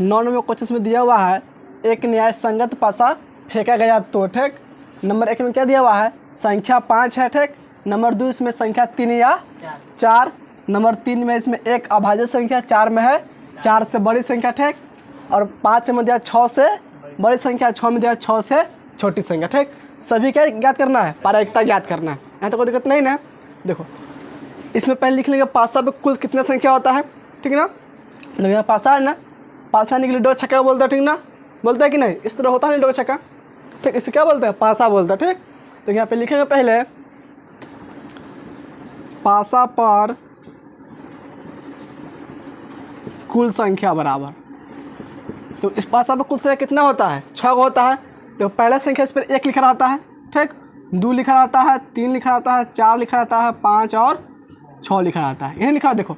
9 number question में दिया हुआ है एक न्याय संगत पासा फेंका गया तो, ठीक। नंबर 1 में क्या दिया हुआ है, संख्या 5 है, ठीक। नंबर 2 इसमें संख्या 3 या 4। नंबर 3 में इसमें एक अभाज्य संख्या 4 में है 4 से बड़ी संख्या, ठीक। और 5 में दिया 6 से बड़ी संख्या, 6 में दिया 6 से छोटी संख्या, ठीक। सभी क्या ज्ञात करना है, पारस्परिकता ज्ञात करना है। यहाँ तो कोई दिक्कत नहीं ना। देखो इसमें पहले लिख लेंगे पासा पे कुल कितना संख्या होता है, ठीक ना। तो यहाँ पासा है ना, पासा आने के लिए डो छक्का बोलता है, ठीक ना, बोलता है कि नहीं, इस तरह होता है डो छक्का, ठीक। इसे क्या बोलते हैं, पासा बोलता है, ठीक। तो यहाँ पे लिखेंगे पहले पासा पर कुल संख्या बराबर। तो इस पासा पर कुल संख्या कितना होता है, 6 होता है। तो पहला संख्या इस पर 1 लिखा रहता है, ठीक। 2 लिखा रहता है, 3 लिखा रहता है, 4 लिखा रहता है, 5 और 6 लिखा रहता है। यही लिखा, देखो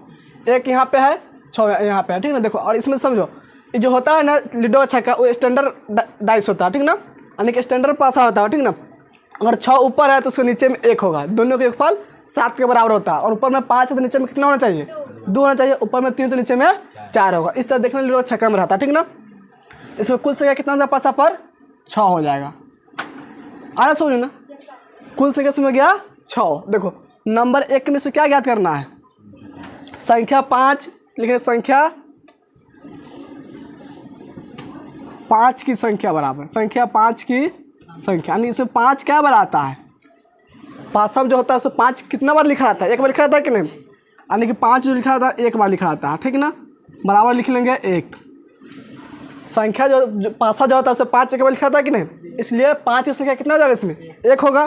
1 यहाँ पे है, 6 यहाँ पे है, ठीक ना। देखो और इसमें समझो ये जो होता है ना लिडो छक्का, वो स्टैंडर्ड डाइस होता है, ठीक ना, यानी कि स्टैंडर्ड पासा होता है, ठीक ना। अगर 6 ऊपर है तो उसके नीचे में 1 होगा, दोनों का योगफल 7 के बराबर होता है। और ऊपर में 5 है तो नीचे में कितना होना चाहिए, 2 होना चाहिए। ऊपर में 3 तो नीचे में 4 होगा। इस तरह देखने लिडो छक्का में रहता है, ठीक ना। इसमें कुल संख्या कितना होता है पासा पर, 6 हो जाएगा। आ रहा समझो ना, कुल संख्या इसमें गया 6। देखो नंबर 1 में से क्या ज्ञात करना है, संख्या 5 लिखे, संख्या 5 की संख्या बराबर, संख्या 5 की संख्या, यानी इसमें 5 क्या बार आता है, पासा जो होता है उसमें 5 कितना बार लिखा आता है, 1 बार लिखा आता है कि नहीं, यानी कि 5 जो लिखा आता है 1 बार लिखा आता है, ठीक ना। बराबर लिख लेंगे 1। संख्या जो पासा जो होता है उसमें 5 1 बार लिखा आता है कि नहीं, इसलिए 5 की संख्या कितना हो जाएगा, इसमें 1 होगा।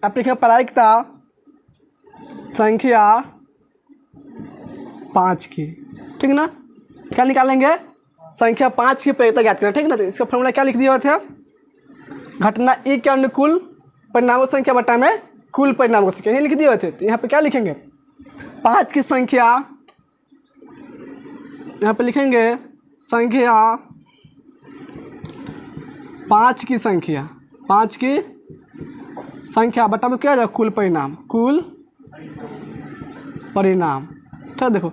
अब लिखेंगे प्रायिकता संख्या 5 की, ठीक ना। क्या निकालेंगे, संख्या 5 की प्रायिकता ज्ञात करना, ठीक ना। तो इसका फॉर्मूला क्या लिख दिया हुआ था, घटना ई के अनुकूल परिणामों संख्या बटा में कुल परिणामों संख्या, यही लिख दिए हुए थे। तो यहाँ पे क्या लिखेंगे, 5 की संख्या, यहाँ पे लिखेंगे संख्या 5 की संख्या, 5 की संख्या बटा में क्या आ जाएगा, कुल परिणाम, कुल परिणाम, ठीक। देखो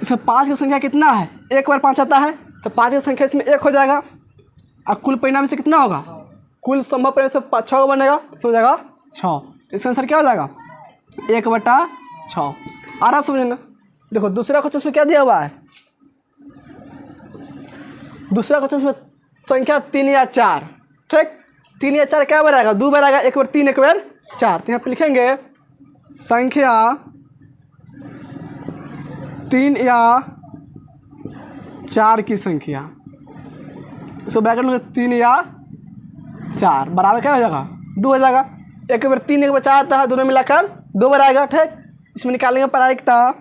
इसमें 5 की संख्या कितना है, 1 बार 5 आता है, तो 5 की संख्या इसमें 1 हो जाएगा। और कुल परिणाम से कितना होगा, कुल संभव परिणाम से 6 बनेगा, तो हो जाएगा 6। तो इसका आंसर क्या हो जाएगा, 1/6। आ रहा समझना। देखो दूसरा क्वेश्चन में क्या दिया हुआ है, दूसरा क्वेश्चन में संख्या 3 या 4, ठीक। 3 या 4 क्या बार आएगा, 2 बार आएगा, 1 बार 3 1 बार 4। तो यहाँ पे लिखेंगे संख्या 3 या 4 की संख्या, इसको ब्रैकेट में 3 या 4 बराबर क्या हो जाएगा, 2 हो जाएगा। 1 बार 3 1 बार 4 आता है, दोनों मिलाकर 2 बार आएगा, ठीक। इसमें निकालेंगे प्रायिकता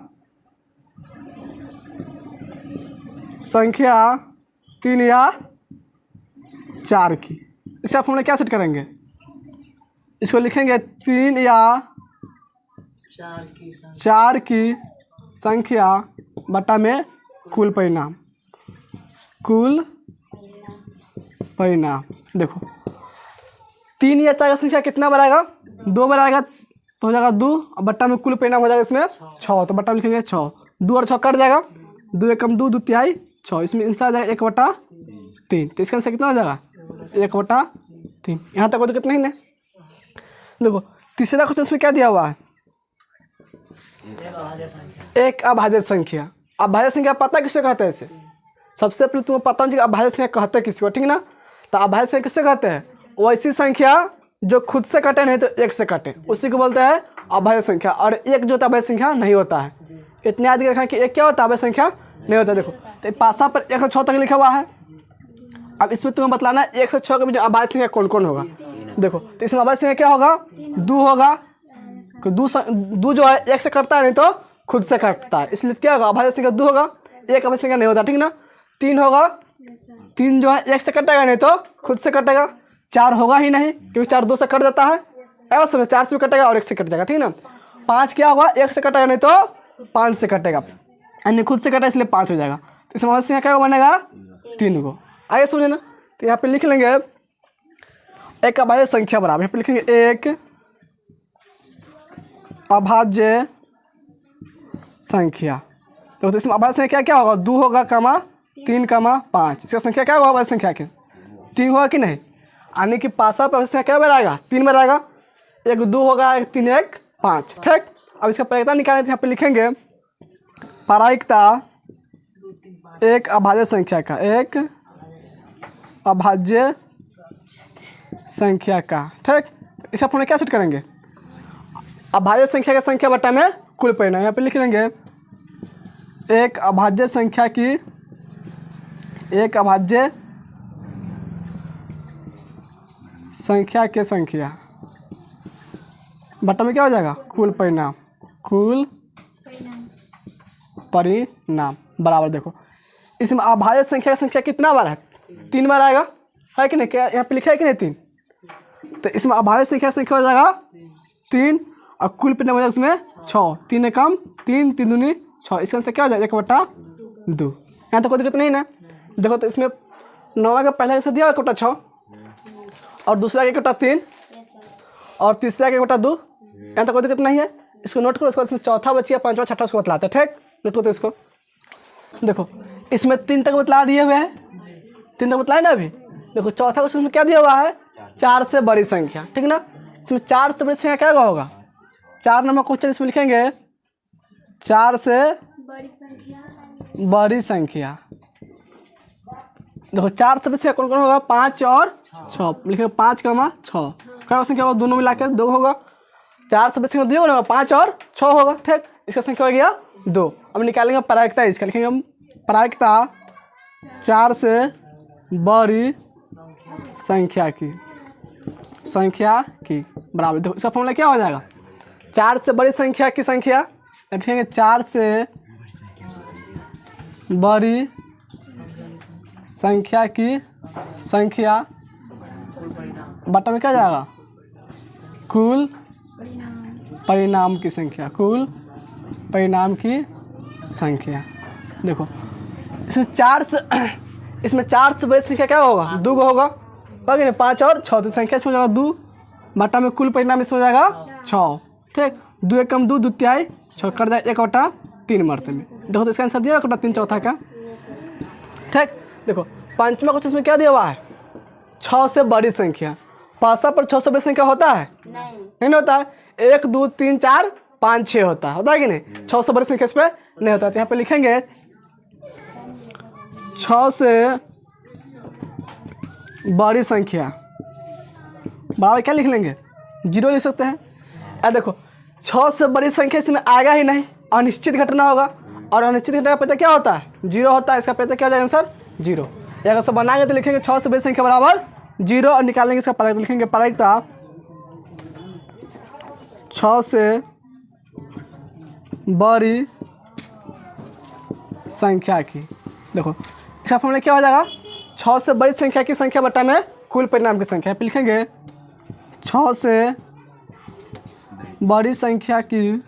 संख्या 3 या 4 की। इसका फॉर्मूला क्या सेट करेंगे, इसको लिखेंगे 3 या 4 की संख्या बटा में कुल परिणाम, कुल परिणाम। देखो 3 या 4 का संख्या कितना बार आएगा, 2 बार आएगा, तो हो जाएगा 2, और बट्टा में कुल परिणाम हो जाएगा इसमें 6, तो बट्टा में लिखेंगे 6। 2 और 6 कट जाएगा, 2 एकम 2, 2 तिहाई 6, इसमें आंसर आ जाएगा 1/3। तो इसका आंसर कितना हो जाएगा, 1/3। यहाँ तक कोई दिक्कत नहीं है। देखो तीसरा क्वेश्चन इसमें क्या दिया हुआ है, एक अभाज्य संख्या। अभाज्य संख्या पता किससे कहते हैं, इसे सबसे पहले तुम्हें पता होना चाहिए अभाज्य संख्या कहते हैं किसको, ठीक ना। तो अभाज्य संख्या किससे कहते हैं, वैसी संख्या जो खुद से कटे नहीं तो 1 से कटे, उसी को बोलते हैं अभाज्य संख्या। और 1 जो अभाज्य संख्या नहीं होता है, इतने याद रखना कि 1 क्या होता है, अभाज्य संख्या नहीं होता। देखो तो पासा पर 1 से 6 तक लिखा हुआ है। अब इसमें तुम्हें बतलाना है 1 से 6 के बीच अभाज्य संख्या कौन कौन होगा। देखो तो इसमें अभाज्य संख्या क्या होगा, 2 होगा, 2 जो है 1 से कटता है नहीं तो खुद से कटता है, इसलिए क्या होगा, अभाज्य संख्या 2 होगा, 1 अभाज्य संख्या नहीं होता, ठीक ना। 3 होगा, 3 जो है 1 से कटेगा नहीं तो खुद से कटेगा। 4 होगा ही नहीं क्योंकि 4 2 से कट जाता है, ऐसा 4 से भी कटेगा और 1 से कट जाएगा, ठीक ना। 5 क्या होगा, 1 से कटेगा नहीं तो 5 से कटेगा, यानी खुद से कटा इसलिए 5 हो जाएगा। तो इसमें अभाज्य संख्या क्या बनेगा, 3 को। आगे समझे ना। तो यहाँ पे लिख लेंगे एक अभाज्य संख्या बराबर, यहाँ पे लिखेंगे एक अभाज्य संख्या। तो इसमें अभाज्य संख्या क्या होगा, 2 होगा, 3,5। इसका संख्या क्या होगा भाज्य संख्या के 3 होगा कि नहीं, यानी कि पासा पर संख्या क्या बार आएगा 3 बार आएगा। 1 2 होगा, 1 3 1 5। ठीक, अब इसका प्रायिकता निकालने तो यहाँ पे लिखेंगे प्रायिकता एक अभाज्य संख्या का, एक अभाज्य संख्या का। ठीक, इसका फॉर्मूला क्या सेट करेंगे, अभाज्य संख्या का संख्या बटा में कुल परिणाम। यहाँ पे लिख लेंगे एक अभाज्य संख्या की, एक अभाज्य संख्या के संख्या बटा में क्या हो जाएगा कुल परिणाम, कुल परिणाम बराबर। देखो इसमें अभाज्य संख्या का संख्या कितना बार है 3 बार आएगा, है कि नहीं, क्या यहाँ पे लिखा है कि नहीं 3, तो इसमें अभाज्य संख्या संख्या हो जाएगा 3 और कुल परिणाम हो जाएगा इसमें 6। 3 कम 3 3 दूनी 6, इसका आंसर क्या हो जाएगा 1/2। यहाँ तो कोई दिक्कत नहीं ना। देखो तो इसमें 9 का पहला आंसर दिया 1/6 और दूसरा 1/3 और तीसरा 1/2। यहाँ तो कोई दिक्कत नहीं है, इसको नोट करो। उसके बाद इसमें चौथा बचिया, 5वां 6वां उसको बतलाते हैं। ठीक, नोट करो इसको। देखो इसमें 3 तक बतला दिए हुए हैं, 3 तक बतलाए ना अभी। देखो चौथा क्वेश्चन में क्या दिया हुआ है 4 से बड़ी संख्या। ठीक ना, इसमें 4 से बड़ी संख्या क्या होगा 4 नंबर क्वेश्चन इसमें लिखेंगे 4 से बड़ी संख्या। देखो 4 से बड़ी संख्या कौन कौन होगा 5 और 6, लिखेंगे 5, 6 क्या संख्या होगा दोनों मिलाकर 2 होगा। 4 से बड़ी संख्या 2 होगा, 5 और 6 होगा। ठीक, इसका संख्या हो गया 2। अब निकालेंगे प्रायिकता, इसका लिखेंगे हम प्रायिकता 4 से बड़ी संख्या की बराबर। देखो इसका फॉर्मूला क्या हो जाएगा 4 से बड़ी संख्या की संख्या, लिखेंगे 4 से बड़ी संख्या की संख्या बटा में क्या जाएगा कुल परिणाम की संख्या, कुल परिणाम की संख्या। देखो इसमें 4 से बड़ी संख्या क्या होगा 2 होगा, बाकी नहीं 5 और 6, तो संख्या इसमें हो जाएगा 2 बटा में कुल परिणाम इसमें हो जाएगा 6। ठीक, 2 1 कम 2 2 तिहाई 6 कर जाए 1/3 मरते में। देखो तो इसका आंसर दिया 1/3 चौथा का। ठीक, देखो 5वां क्वेश्चन इसमें क्या दिया हुआ है 6 से बड़ी संख्या। पासा पर 6 से बड़ी संख्या होता है नहीं होता है, 1 2 3 4 5 6 होता है कि नहीं, 6 से बड़ी संख्या इस पर नहीं होता है। तो यहाँ पे लिखेंगे 6 से बड़ी संख्या बराबर क्या लिख लेंगे 0 लिख सकते हैं। अब देखो 6 से बड़ी संख्या इसमें आएगा ही नहीं, अनिश्चित घटना होगा, और अनिश्चित घटना का पता क्या होता है 0 होता है। इसका पता क्या हो जाएगा आंसर 0। अगर सब बनाएंगे तो लिखेंगे 6 से बड़ी संख्या बराबर 0 और निकालेंगे इसका प्रायिकता, लिखेंगे प्रायिकता 6 से बड़ी संख्या की। देखो इसका फॉर्मूला क्या हो जाएगा 6 से बड़ी संख्या की संख्या बटा में कुल परिणाम की संख्या। पे लिखेंगे 6 से बड़ी संख्या की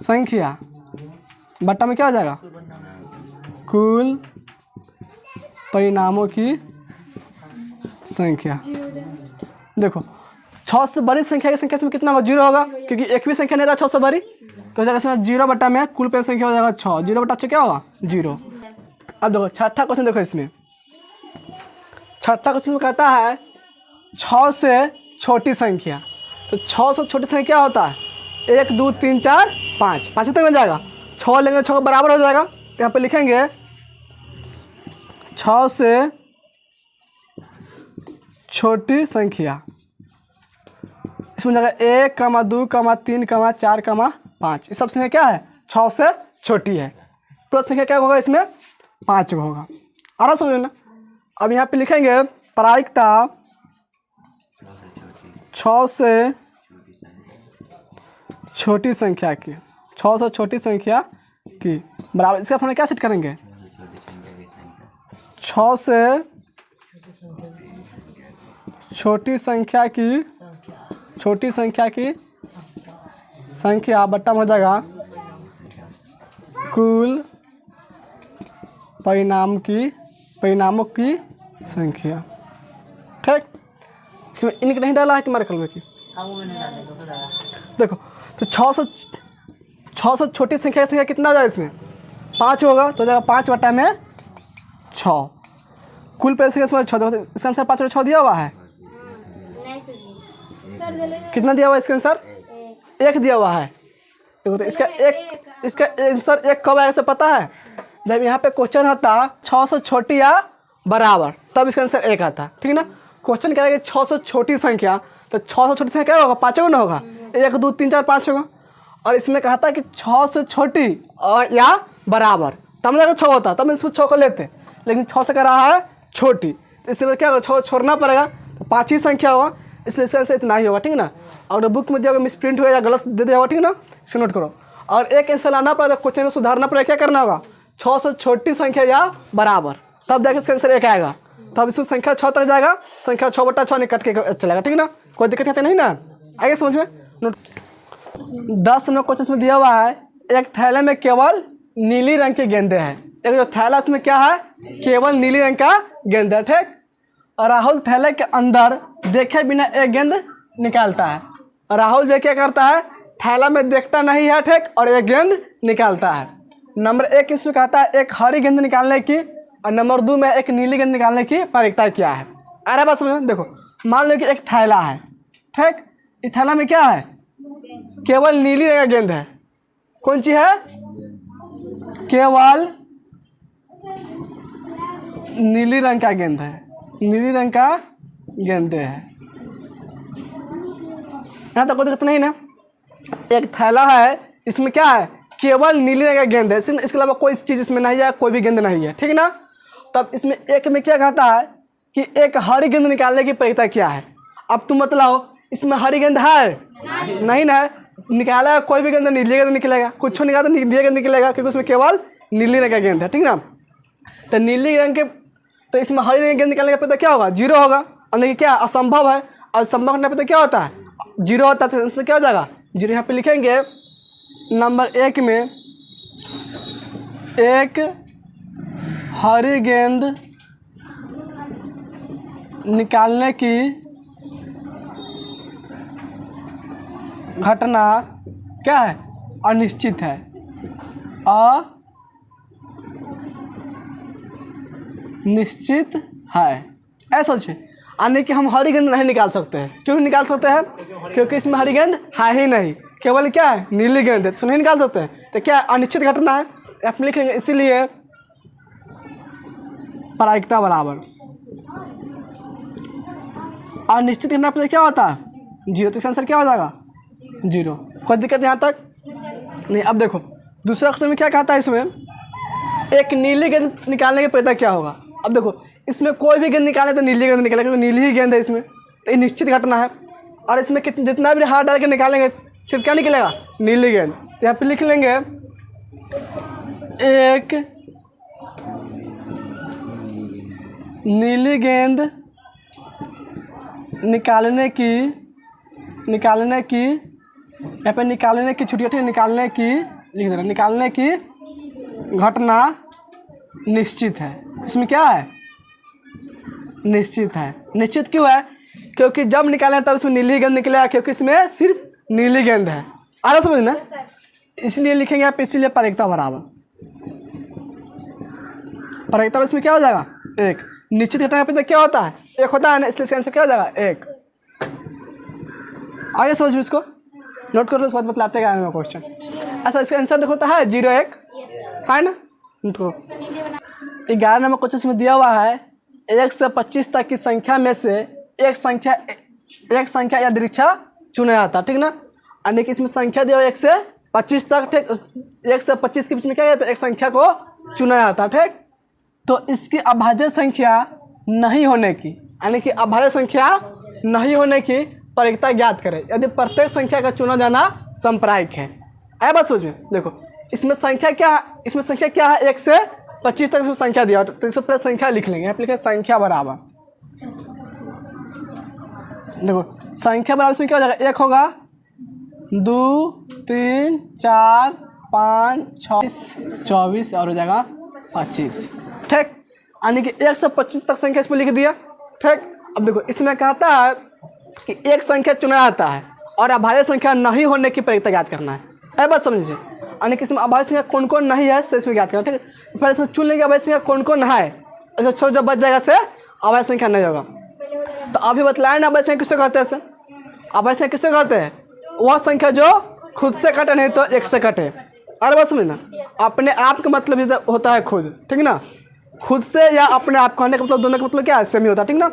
संख्या बटा में क्या हो जाएगा कुल परिणामों की संख्या। देखो 6 से बड़ी संख्या की संख्या इसमें कितना होगा 0 होगा, क्योंकि एक भी संख्या नहीं था 6 से बड़ी, तो हो जाएगा इसमें 0 बटा में कुल परिणाम संख्या हो जाएगा 6। 0 बटा 6 क्या होगा 0। अब देखो छठा क्वेश्चन, देखो इसमें छठा क्वेश्चन कहता है 6 से छोटी संख्या। तो 6 से छोटी संख्या क्या होता है 1 2 3 4 5 5 तक मिल जाएगा, 6 लेंगे 6 बराबर हो जाएगा। तो यहाँ पे लिखेंगे 6 से छोटी संख्या, इसमें जगह 1 2 3 4 5, ये सब संख्या क्या है 6 से छोटी है। प्लस संख्या क्या होगा इसमें 5 होगा। आराम समझ लेना। अब यहाँ पे लिखेंगे प्रायिकता 6 से छोटी संख्या की, 6 से छोटी संख्या की बराबर। इसका फॉर्मूला क्या सेट करेंगे 6 से छोटी संख्या की संख्या बट्टा में हो जाएगा कुल परिणामों की संख्या। ठीक, इसमें इनके नहीं डाला है कि मारे कलम की। देखो तो 6 से छोटी संख्या की संख्या कितना आ जाए इसमें 5 होगा तो जाएगा 5/6। कुल पैसे का इसमें 6, देखो इसका आंसर 5/6 दिया हुआ है। कितना दिया हुआ है इसका आंसर? 1 दिया हुआ है। देखो तो इसका आंसर 1 कब आएगा से पता है? जब यहाँ पे क्वेश्चन आता 6 से छोटी या बराबर, तब इसका आंसर 1 आता, ठीक है ना। क्वेश्चन क्या है कि 6 से छोटी संख्या, तो 6 से छोटी संख्या क्या होगा? 5 ना होगा, 1 2 3 4 5 होगा। और इसमें कहा था कि 6 से छोटी और या बराबर, तब ना 6 होता, तब इसमें 6 को लेते, लेकिन 6 से कह रहा है छोटी, तो इसमें क्या होगा? 6 छोड़ना पड़ेगा, तो 5 ही संख्या होगा, इसलिए इसका आंसर इतना ही होगा, ठीक है ना। और बुक में दिया मिस प्रिंट हो या गलत दे दिया होगा, ठीक है ना, इसे नोट करो। और एक आंसर लाना पड़ेगा, क्वेश्चन में सुधारना पड़ेगा, क्या करना होगा? 6 से छोटी संख्या या बराबर, तब जाकर इसका आंसर 1 आएगा। तब इसमें संख्या 6 तक जाएगा, संख्या 6/6 नहीं कट के चलेगा, ठीक है ना, कोई दिक्कत आता नहीं ना, आगे समझ में। नोट 10 नंबर क्वेश्चन में दिया हुआ है, एक थैले में केवल नीली रंग के गेंदे हैं। एक जो थैला इसमें क्या है? केवल नीली रंग का गेंद है, ठीक। और राहुल थैले के अंदर देखे बिना एक गेंद निकालता है। और राहुल जो क्या करता है? थैला में देखता नहीं है, ठीक, और एक गेंद निकालता है। नंबर 1 इसमें कहता है एक हरी गेंद निकालने की, और नंबर 2 में एक नीली गेंद निकालने की प्रायिकता क्या है? अरे बात समझो, देखो मान लो कि एक थैला है, ठीक, इस थैला में क्या है? केवल नीली रंग का गेंद है। कौन सी है? केवल नीली रंग का गेंद है, नीली रंग का गेंद है। यहाँ तक कोई दिक्कत नहीं ना। एक थैला है, इसमें क्या है? केवल नीली रंग का गेंद है, इसके अलावा कोई चीज़ इसमें नहीं है, कोई भी गेंद नहीं है, ठीक है ना। तब इसमें एक में क्या कहता है कि एक हरी गेंद निकालने की प्रायिकता क्या है? अब तुम बताओ, इसमें हरी गेंद है? नहीं ना, निकाला कोई भी गेंद नीली गेंद निकलेगा, कुछ निकाला तो नीली गेंद निकलेगा, क्योंकि उसमें केवल नीली रंग का गेंद है, ठीक ना। तो नीली रंग के, तो इसमें हरी रंग की गेंद निकालने का प्रायिकता क्या होगा? 0 होगा। और नहीं क्या असंभव है, और असंभव करने पर तो क्या होता है? 0 होता है, तो इससे क्या हो जाएगा? 0 यहाँ पे लिखेंगे। नंबर 1 में एक हरी गेंद निकालने की घटना क्या है? अनिश्चित है, अनिश्चित है। ऐसा सोचिए, यानी कि हम हरी गेंद नहीं निकाल सकते हैं। क्यों नहीं निकाल सकते हैं? क्योंकि इसमें हरी गेंद है ही नहीं, केवल क्या है? नीली गेंद है, तो नहीं निकाल सकते हैं। तो क्या अनिश्चित घटना है, आप लिखेंगे, इसीलिए प्रायिकता बराबर अनिश्चित घटना पर क्या होता है? 0। तो इसका आंसर क्या हो जाएगा? 0। कोई दिक्कत यहाँ तक नहीं। अब देखो दूसरा क्वेश्चन में क्या कहता है, इसमें एक नीली गेंद निकालने की प्रायिकता क्या होगा? अब देखो इसमें कोई भी गेंद निकाले तो नीली गेंद निकलेगा, क्योंकि नीली ही गेंद है इसमें, तो ये निश्चित घटना है। और इसमें जितना भी हाथ डाल के निकालेंगे सिर्फ क्या निकलेगा? नीली गेंद। तो यहाँ पे लिख लेंगे एक नीली गेंद निकालने की यहाँ पे निकालने की छुट्टी, निकालने की लिख देना, निकालने की घटना निश्चित है। इसमें क्या है? निश्चित है। निश्चित क्यों है? क्योंकि जब निकालें तब इसमें नीली गेंद निकलेगा, क्योंकि इसमें सिर्फ नीली गेंद है। आ रहा समझ ना, इसलिए लिखेंगे आप, इसीलिए प्रायिकता बराबर। प्रायिकता इसमें क्या हो जाएगा? 1। निश्चित घटना पे तो क्या होता है? 1 होता है ना, इसलिए इसका आंसर क्या हो जाएगा? 1। आगे समझो, इसको नोट कर लो, उसके बाद बतलाते हैं क्वेश्चन। अच्छा, इसका आंसर देखो तो है 0 1 है ना। तो 11 नंबर क्वेश्चन में दिया हुआ है 1 से 25 तक की संख्या में से एक संख्या यादृच्छा चुना जाता, ठीक ना। यानी कि इसमें संख्या दिया हुआ 1 से 25 तक, ठीक। 1 से 25 के बीच में क्या जाता है? एक संख्या को चुना जाता, ठीक। तो इसकी अभाज्य संख्या नहीं होने की, यानी कि अभाज्य संख्या नहीं होने की प्रायिकता ज्ञात करें यदि प्रत्येक संख्या का चुना जाना संप्रायिक है। ऐ बात सोचिए, देखो इसमें संख्या क्या है? इसमें संख्या क्या है? 1 से 25 तक इसमें संख्या दिया, तो इसमें पहले संख्या लिख लेंगे। यहाँ पे लिखे संख्या बराबर, देखो संख्या बराबर इसमें क्या हो जाएगा? 1 होगा, 2 3 4 5 6 24 और हो जाएगा 25, ठीक। यानी कि 1 से 25 तक संख्या इसमें लिख दिया, ठीक। अब देखो इसमें कहता है कि एक संख्या चुना जाता है और अभाज्य संख्या नहीं होने की प्रायिकता ज्ञात करना है। ऐ बात समझिए, यानी कि इसमें अभाज्य संख्या कौन कौन नहीं है से इसमें ज्ञात करना, ठीक है। फिर इसमें चुन लेंगे अभाज्य संख्या कौन कौन है, इसमें छोड़ जब बच जाएगा से अभाज्य संख्या नहीं होगा। तो अभी बतलाया ना अभाज्य संख्या किससे कहते हैं, अभाज्य संख्या किससे कहते हैं, वह संख्या जो खुद से कटे नहीं तो एक से कटे। अरे बस में ना अपने आप का मतलब होता है खुद, ठीक है ना, खुद से या अपने आप कहने का मतलब दोनों का मतलब क्या है, सेम ही होता है, ठीक ना।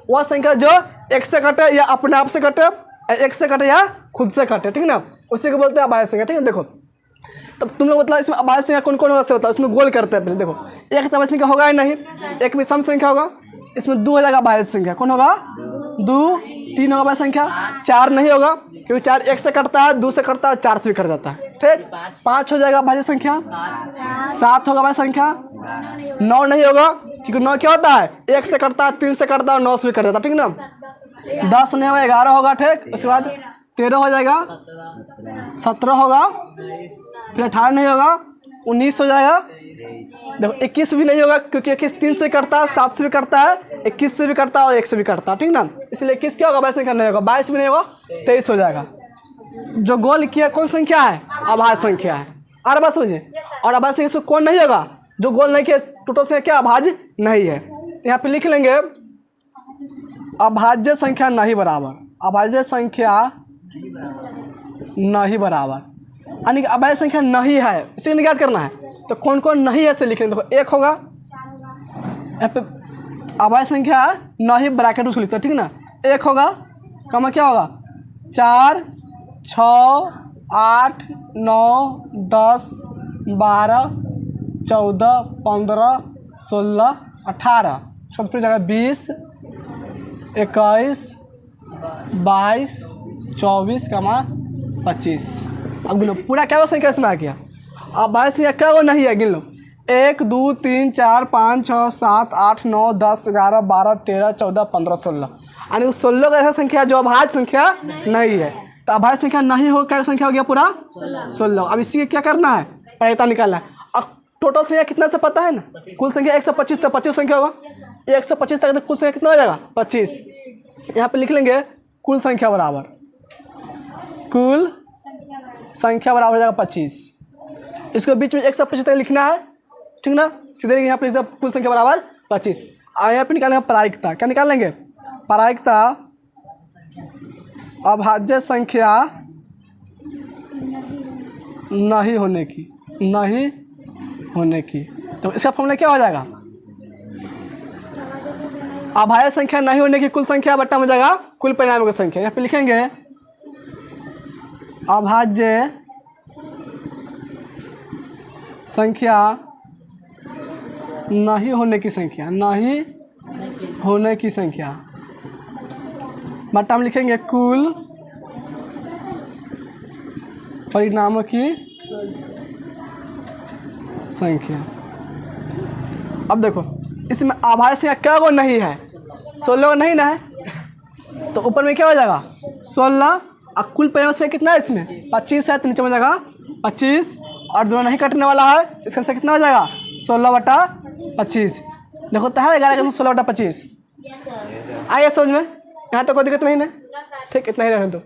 वह संख्या जो एक से कटे या अपने आप से कटे, एक से कटे या खुद से कटे, ठीक ना, उसी को बोलते हैं अभाज्य संख्या, ठीक है। देखो तब तुम लोग मतलब इसमें अभाज्य संख्या कौन कौन होता है, उसमें गोल करते हैं पहले। देखो एक तो अभाज्य संख्या होगा ही नहीं, एक में सम संख्या होगा, इसमें 2 हो जाएगा अभाज्य संख्या, कौन होगा 2, 3 होगा अभाज्य संख्या, 4 नहीं होगा क्योंकि 4 1 से कटता है, 2 से कटता है, 4 से भी कट जाता है, ठीक। 5 हो जाएगा अभाज्य संख्या, 7 होगा अभाज्य संख्या, 9 नहीं होगा क्योंकि 9 क्या होता है 1 से कटता है, 3 से कटता है और 9 से भी कट जाता है, ठीक ना। 10 नहीं होगा, 11 होगा, ठीक। उसके बाद 13 हो जाएगा, 17 होगा, फिर 18 नहीं होगा, 19 हो जाएगा। देखो 21 भी नहीं होगा क्योंकि 21 3 से कटता है, 7 से भी कटता है, 21 से भी कटता है और 1 से भी कटता है, ठीक ना। इसलिए 21 क्या होगा अभाज्य संख्या नहीं होगा, 22 भी नहीं होगा, 23 हो जाएगा। जो गोल किया कौन संख्या है, अभाज्य संख्या है। अरे बात समझिए, और अभाज्य संख्या इसमें कौन नहीं होगा, जो गोल नहीं किया टोटल संख्या क्या अभाज्य नहीं है। यहाँ पे लिख लेंगे अभाज्य संख्या नहीं बराबर, अभाज्य संख्या नहीं बराबर, यानी कि अभाज्य संख्या नहीं है, इसे ज्ञात करना है। तो कौन कौन नहीं है से लिख लेंगे। देखो 1 होगा, यहाँ पे अभाज्य संख्या नहीं ब्रैकेट उसको लिखते हैं, ठीक ना। 1 होगा, कमा क्या होगा 4, 6, 8, 9, 10, 12, 14, 15, 16, 18, सब फिर जाएगा 20, 21, 22, 24, 25। अब गिनो पूरा क्या संख्या इसमें आ गया। अब अभाज्य संख्या क्या वो नहीं है, गिन लो 1, 2, 3, 4, 5, 6, 7, 8, 9, 10, 11, 12, 13, 14, 15, 16, यानी 16 का ऐसा संख्या जो अभाज्य संख्या नहीं है। तो अभाज्य संख्या नहीं हो क्या संख्या हो गया पूरा 16। अब इसी क्या करना है, प्रायिकता निकालना है। और टोटल संख्या कितना से पता है ना, कुल संख्या 125 तक 25 संख्या होगा, 125 तक कुल संख्या कितना हो जाएगा 25। यहाँ पे लिख लेंगे कुल संख्या बराबर, कुल संख्या बराबर हो जाएगा 25। इसको बीच में 125 तक लिखना है, ठीक ना। सीधे यहाँ पे लिखते हैं कुल संख्या बराबर 25। और यहाँ पे निकालेंगे प्रायिकता, क्या निकाल लेंगे प्रायिकता अभाज्य संख्या नहीं होने की, नहीं होने की। तो इसका फॉर्मूला क्या हो जाएगा, अभाज्य संख्या नहीं होने की कुल संख्या बट्टा हो जाएगा कुल परिणामों की संख्या। यहाँ पे लिखेंगे अभाज्य संख्या नहीं होने की संख्या, नहीं होने की संख्या बट्टा हम लिखेंगे कुल परिणामों की संख्या। अब देखो इसमें अभाज्य संख्या क्या वो नहीं है, 16 नहीं ना है, तो ऊपर में क्या हो जाएगा 16 और कुल परिणाम से कितना है इसमें 25 है, तो नीचे में जाएगा 25 और दोनों नहीं कटने वाला है, इसका से कितना हो जाएगा 16/25। देखो तो है 11 16/25 आइए समझ में, यहाँ तो कोई दिक्कत नहीं है, ठीक इतना ही रहने दो।